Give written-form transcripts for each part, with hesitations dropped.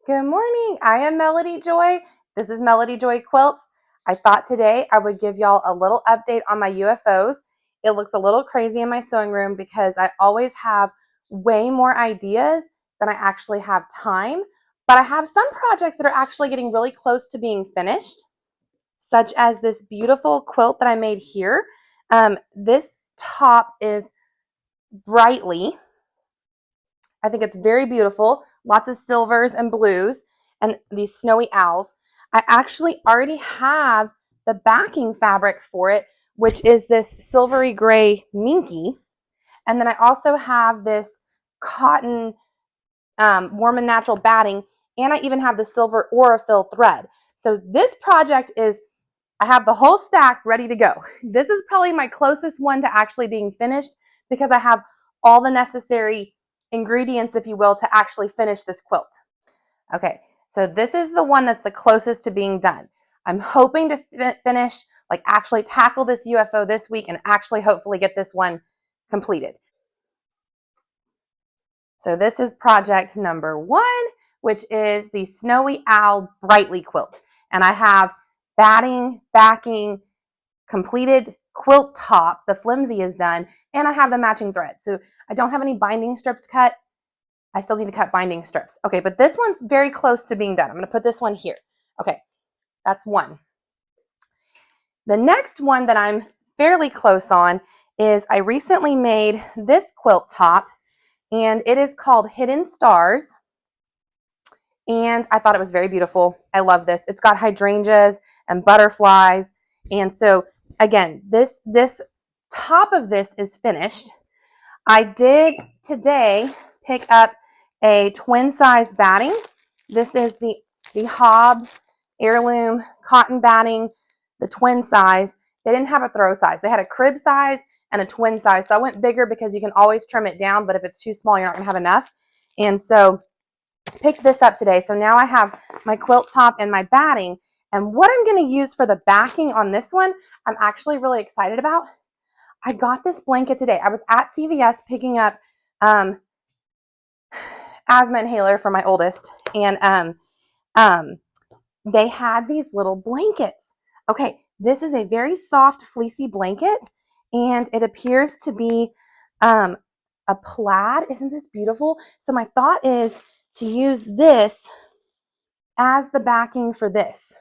Good morning. I am Melody Joy. This is Melody Joy Quilts. I thought today I would give y'all a little update on my UFOs. It looks a little crazy in my sewing room because I always have way more ideas than I actually have time. But I have some projects that are actually getting really close to being finished, such as this beautiful quilt that I made here. This top is brightly. I think it's very beautiful. Lots of silvers and blues and these snowy owls. I actually already have the backing fabric for it, which is this silvery gray minky. And then I also have this cotton warm and natural batting, and I even have the silver Aurifil thread. So this project is, I have the whole stack ready to go. This is probably my closest one to actually being finished because I have all the necessary ingredients, if you will, to actually finish this quilt. Okay, so this is the one that's the closest to being done. I'm hoping to finish, like actually tackle this UFO this week and actually hopefully get this one completed. So this is project number 1, which is the Snowy Owl Brightly quilt. And I have batting, backing, completed quilt top, the flimsy is done, and I have the matching thread. So I don't have any binding strips cut. I still need to cut binding strips. Okay, but this one's very close to being done. I'm going to put this one here. Okay, that's one. The next one that I'm fairly close on is I recently made this quilt top, and it is called Hidden Stars. And I thought it was very beautiful. I love this. It's got hydrangeas and butterflies. And so again, this top of this is finished. I did today pick up a twin size batting. This is the Hobbs heirloom cotton batting, the twin size. They didn't have a throw size. They had a crib size and a twin size. So I went bigger because you can always trim it down, but if it's too small, you're not gonna have enough. And so picked this up today. So now I have my quilt top and my batting. And what I'm going to use for the backing on this one, I'm actually really excited about. I got this blanket today. I was at CVS picking up asthma inhaler for my oldest, and they had these little blankets. Okay, this is a very soft, fleecy blanket, and it appears to be a plaid. Isn't this beautiful? So my thought is to use this as the backing for this.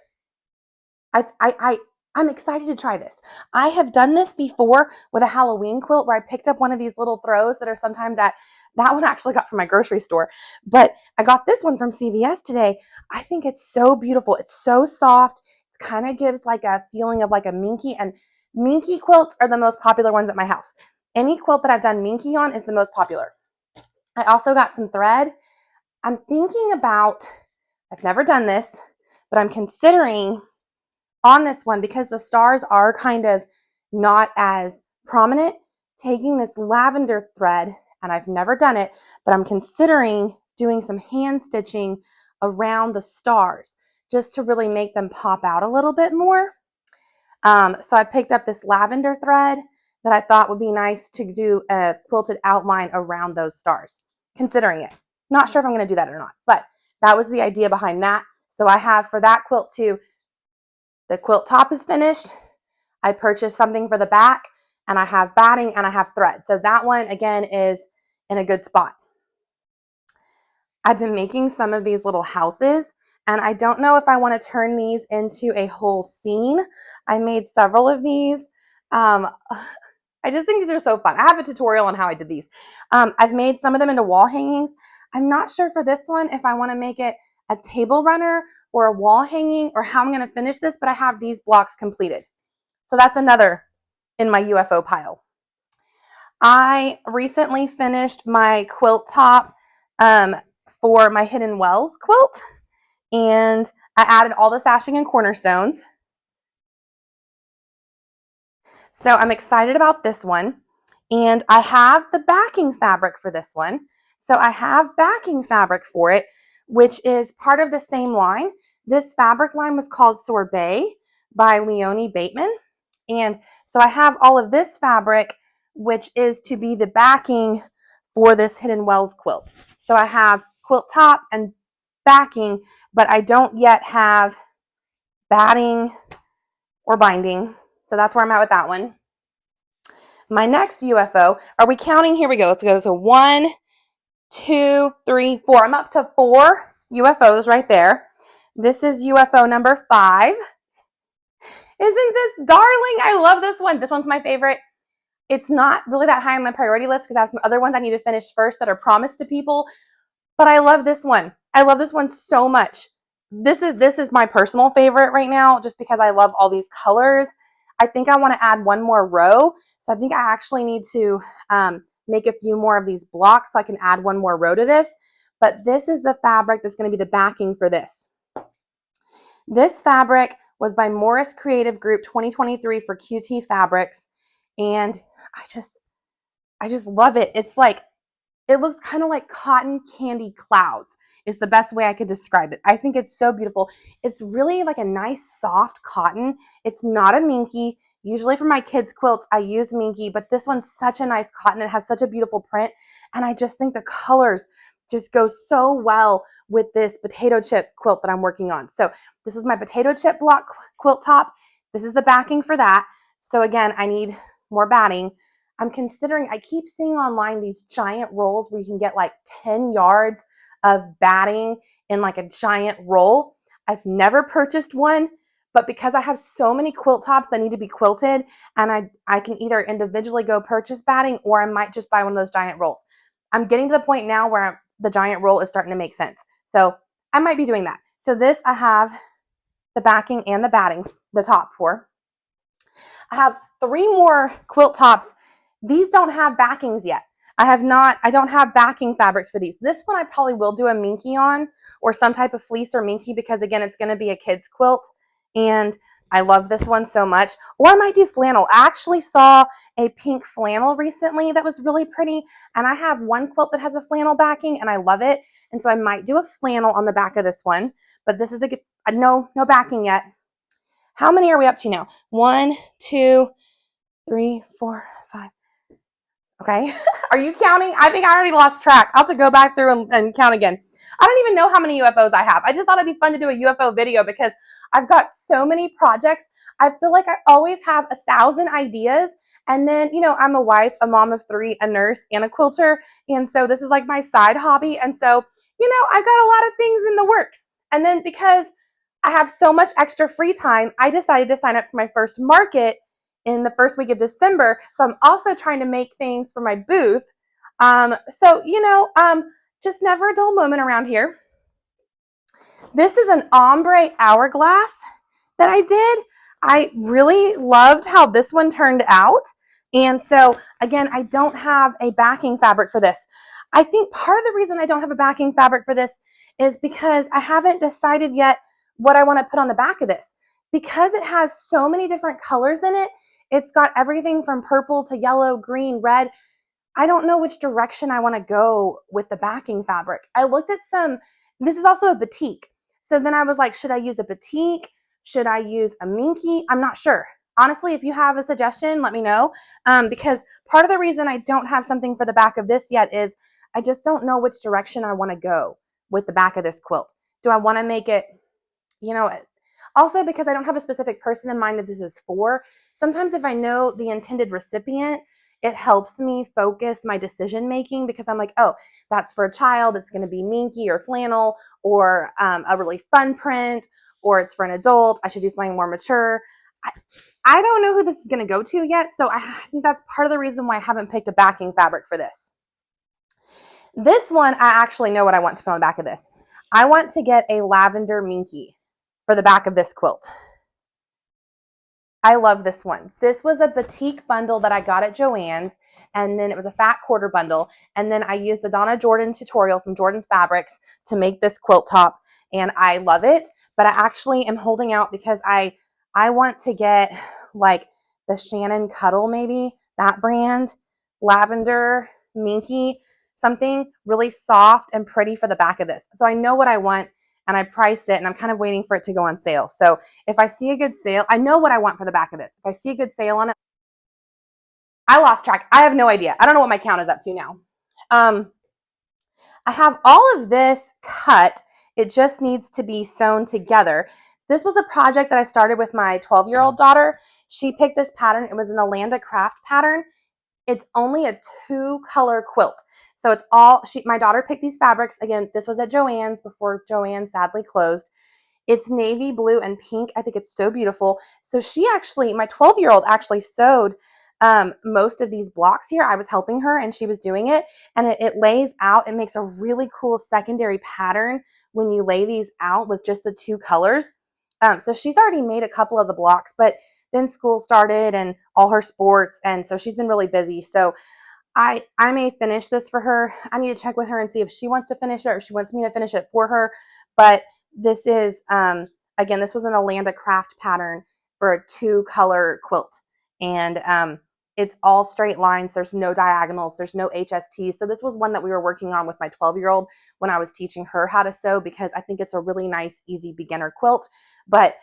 I'm excited to try this. I have done this before with a Halloween quilt where I picked up one of these little throws that are sometimes at, that one I actually got from my grocery store, but I got this one from CVS today. I think it's so beautiful. It's so soft. It kind of gives like a feeling of like a minky, and minky quilts are the most popular ones at my house. Any quilt that I've done minky on is the most popular. I also got some thread. I'm thinking about, I've never done this, but I'm considering on this one, because the stars are kind of not as prominent, taking this lavender thread, and I've never done it, but I'm considering doing some hand stitching around the stars just to really make them pop out a little bit more. So I picked up this lavender thread that I thought would be nice to do a quilted outline around those stars, considering it. Not sure if I'm going to do that or not, but that was the idea behind that. So I have for that quilt too, the quilt top is finished. I purchased something for the back, and I have batting and I have thread. So that one again is in a good spot. I've been making some of these little houses, and I don't know if I want to turn these into a whole scene. I made several of these. I just think these are so fun. I have a tutorial on how I did these. I've made some of them into wall hangings. I'm not sure for this one if I want to make it a table runner or a wall hanging or how I'm going to finish this, but I have these blocks completed. So that's another in my UFO pile. I recently finished my quilt top for my Hidden Wells quilt, and I added all the sashing and cornerstones. So I'm excited about this one, and I have the backing fabric for this one. So I have backing fabric for it, which is part of the same line. This fabric line was called Sorbet by Leonie Bateman. And so I have all of this fabric, which is to be the backing for this Hidden Wells quilt. So I have quilt top and backing, but I don't yet have batting or binding. So that's where I'm at with that one. My next UFO, are we counting? Here we go. Let's go. So 1, 2, 3, 4. I'm up to 4 UFOs right there. This is UFO number 5. Isn't this darling? I love this one. This one's my favorite. It's not really that high on my priority list because I have some other ones I need to finish first that are promised to people. But I love this one. I love this one so much. This is my personal favorite right now just because I love all these colors. I think I want to add one more row. So I think I actually need to make a few more of these blocks so I can add one more row to this. But this is the fabric that's going to be the backing for this. This fabric was by Morris Creative Group 2023 for QT Fabrics. And I just love it. It's like, it looks kind of like cotton candy clouds is the best way I could describe it. I think it's so beautiful. It's really like a nice soft cotton. It's not a minky. Usually for my kids' quilts, I use minky, but this one's such a nice cotton. It has such a beautiful print. And I just think the colors just go so well with this potato chip quilt that I'm working on. So this is my potato chip block quilt top. This is the backing for that. So again, I need more batting. I'm considering, I keep seeing online these giant rolls where you can get like 10 yards of batting in like a giant roll. I've never purchased one, but because I have so many quilt tops that need to be quilted, and I can either individually go purchase batting or I might just buy one of those giant rolls. I'm getting to the point now where the giant roll is starting to make sense. So I might be doing that. So this I have the backing and the batting, the top for. I have 3 more quilt tops. These don't have backings yet. I don't have backing fabrics for these. This one I probably will do a minky on or some type of fleece or minky because again, it's going to be a kid's quilt and I love this one so much. Or I might do flannel. I actually saw a pink flannel recently that was really pretty and I have one quilt that has a flannel backing and I love it. And so I might do a flannel on the back of this one, but this is no backing yet. How many are we up to now? 1, 2, 3, 4, 5. Okay. Are you counting? I think I already lost track. I'll have to go back through and count again. I don't even know how many UFOs I have. I just thought it'd be fun to do a UFO video because I've got so many projects. I feel like I always have 1,000 ideas. And then, you know, I'm a wife, a mom of 3, a nurse, and a quilter. And so this is like my side hobby. And so, you know, I've got a lot of things in the works. And then because I have so much extra free time, I decided to sign up for my first market in the first week of December. So I'm also trying to make things for my booth. So, you know, just never a dull moment around here. This is an ombre hourglass that I did. I really loved how this one turned out. And so again, I don't have a backing fabric for this. I think part of the reason I don't have a backing fabric for this is because I haven't decided yet what I want to put on the back of this. Because it has so many different colors in it, it's got everything from purple to yellow, green, red. I don't know which direction I want to go with the backing fabric. I looked at this is also a batik. So then I was like, should I use a batik? Should I use a minky? I'm not sure. Honestly, if you have a suggestion, let me know. Because part of the reason I don't have something for the back of this yet is I just don't know which direction I want to go with the back of this quilt. Do I want to make it, you know, also because I don't have a specific person in mind that this is for. Sometimes if I know the intended recipient, it helps me focus my decision making because I'm like, oh, that's for a child. It's going to be minky or flannel or a really fun print, or it's for an adult. I should do something more mature. I don't know who this is going to go to yet. So I think that's part of the reason why I haven't picked a backing fabric for this. This one, I actually know what I want to put on the back of this. I want to get a lavender minky for the back of this quilt. I love this one. This was a batik bundle that I got at Joann's, and then it was a fat quarter bundle, and then I used a Donna Jordan tutorial from Jordan's Fabrics to make this quilt top, and I love it, but I actually am holding out because I want to get like the Shannon Cuddle, maybe, that brand, lavender, minky, something really soft and pretty for the back of this. So I know what I want, and I priced it, and I'm kind of waiting for it to go on sale. So if I see a good sale, I know what I want for the back of this. If I see a good sale on it, I lost track. I have no idea. I don't know what my count is up to now. I have all of this cut It just needs to be sewn together. This was a project that I started with my 12-year-old daughter. She picked this pattern. It was an Alanda craft pattern. It's only a 2-color quilt. So it's all, my daughter picked these fabrics. Again, this was at Joann's before Joann sadly closed. It's navy blue and pink. I think it's so beautiful. So my 12-year-old actually sewed most of these blocks here. I was helping her and she was doing it, and it lays out. It makes a really cool secondary pattern when you lay these out with just the 2 colors. So she's already made a couple of the blocks, but then school started and all her sports, and so she's been really busy. So I may finish this for her. I need to check with her and see if she wants to finish it or she wants me to finish it for her. But this is, again, this was an Alanda craft pattern for a 2-color quilt. And it's all straight lines. There's no diagonals. There's no HST. So this was one that we were working on with my 12-year-old when I was teaching her how to sew, because I think it's a really nice, easy beginner quilt. But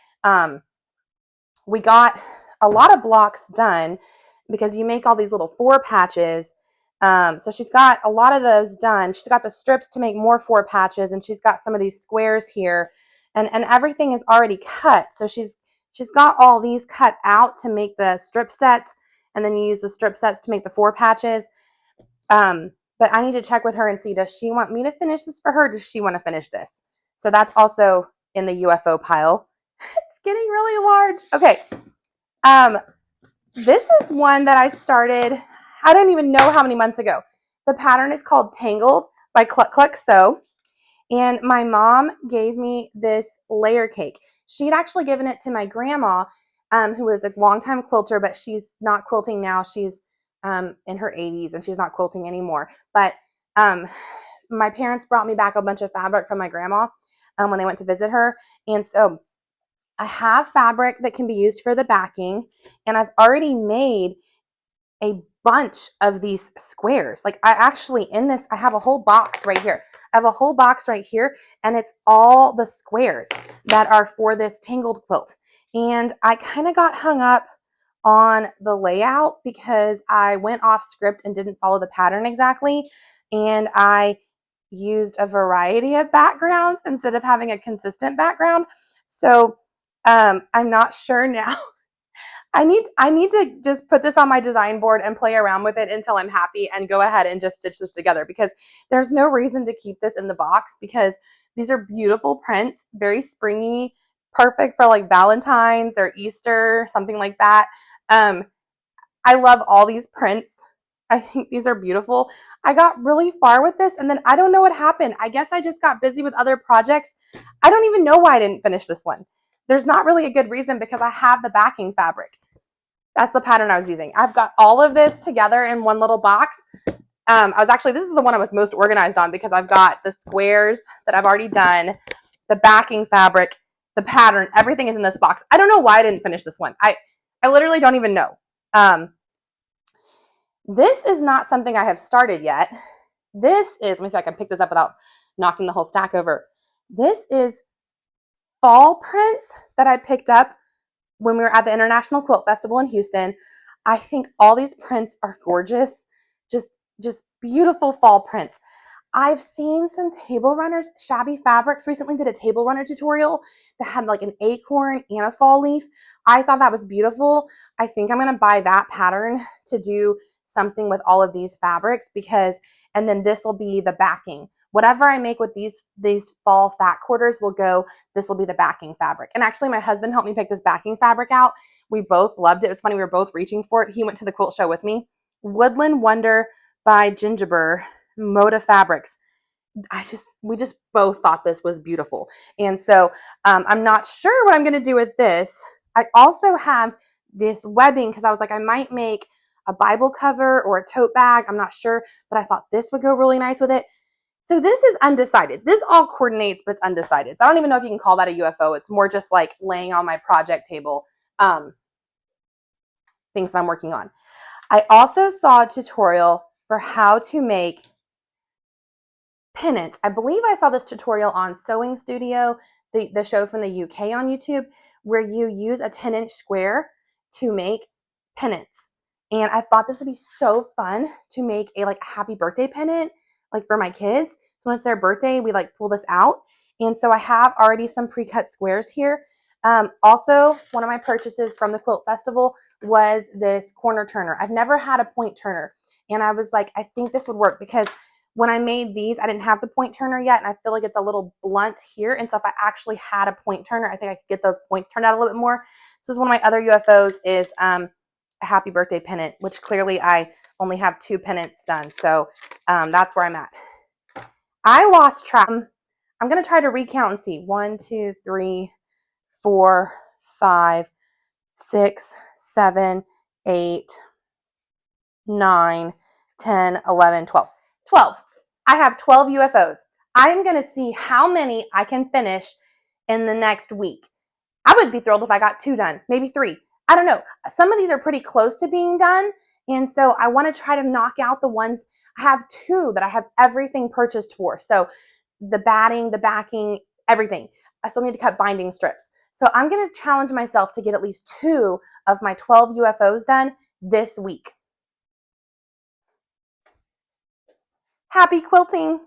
we got a lot of blocks done because you make all these little 4 patches. So she's got a lot of those done. She's got the strips to make more 4 patches, and she's got some of these squares here, and everything is already cut. So she's got all these cut out to make the strip sets, and then you use the strip sets to make the 4 patches. But I need to check with her and see, does she want me to finish this for her? Does she want to finish this? So that's also in the UFO pile. It's getting really large. Okay. This is one that I started, I don't even know how many months ago. The pattern is called Tangled by Cluck Cluck Sew. And my mom gave me this layer cake. She'd actually given it to my grandma, who was a longtime quilter, but she's not quilting now. She's in her 80s and she's not quilting anymore. But my parents brought me back a bunch of fabric from my grandma when they went to visit her. And so I have fabric that can be used for the backing, and I've already made a bunch of these squares. Like I have a whole box right here. I have a whole box right here, and it's all the squares that are for this Tangled quilt. And I kind of got hung up on the layout because I went off script and didn't follow the pattern exactly. And I used a variety of backgrounds instead of having a consistent background. So I'm not sure now. I need to just put this on my design board and play around with it until I'm happy and go ahead and just stitch this together, because there's no reason to keep this in the box, because these are beautiful prints, very springy, perfect for like Valentine's or Easter, something like that. I love all these prints. I think these are beautiful. I got really far with this, and then I don't know what happened. I guess I just got busy with other projects. I don't even know why I didn't finish this one. There's not really a good reason, because I have the backing fabric. That's the pattern I was using. I've got all of this together in one little box. This is the one I was most organized on, because I've got the squares that I've already done, the backing fabric, the pattern, everything is in this box. I don't know why I didn't finish this one. I literally don't even know. This is not something I have started yet. This is, let me see if I can pick this up without knocking the whole stack over. This is fall prints that I picked up when we were at the International Quilt Festival in Houston. I think all these prints are gorgeous. Just beautiful fall prints. I've seen some table runners. Shabby Fabrics recently did a table runner tutorial that had like an acorn and a fall leaf. I thought that was beautiful. I think I'm going to buy that pattern to do something with all of these fabrics, and then this will be the backing. Whatever I make with these fall fat quarters this will be the backing fabric. And actually my husband helped me pick this backing fabric out. We both loved it. It was funny. We were both reaching for it. He went to the quilt show with me. Woodland Wonder by Gingerbread Moda Fabrics. We just both thought this was beautiful. And so I'm not sure what I'm going to do with this. I also have this webbing, because I was like, I might make a Bible cover or a tote bag. I'm not sure, but I thought this would go really nice with it. So this is undecided. This all coordinates, but it's undecided. So I don't even know if you can call that a UFO. It's more just like laying on my project table things that I'm working on. I also saw a tutorial for how to make pennants. I believe I saw this tutorial on Sewing Studio, the show from the UK on YouTube, where you use a 10-inch square to make pennants. And I thought this would be so fun to make a happy birthday pennant, like for my kids. So when it's their birthday, we pull this out. And so I have already some pre-cut squares here. Also, one of my purchases from the Quilt Festival was this corner turner. I've never had a point turner, and I was like, I think this would work because when I made these, I didn't have the point turner yet, and I feel like it's a little blunt here. And so if I actually had a point turner, I think I could get those points turned out a little bit more. So this is one of my other UFOs is a happy birthday pennant, which clearly I only have 2 pennants done. So that's where I'm at. I lost track. I'm going to try to recount and see. 1, 2, 3, 4, 5, 6, 7, 8, 9, 10, 11, 12. 12. I have 12 UFOs. I'm going to see how many I can finish in the next week. I would be thrilled if I got 2 done, maybe 3. I don't know. Some of these are pretty close to being done. And so I want to try to knock out the ones. I have 2 that I have everything purchased for. So the batting, the backing, everything. I still need to cut binding strips. So I'm going to challenge myself to get at least 2 of my 12 UFOs done this week. Happy quilting!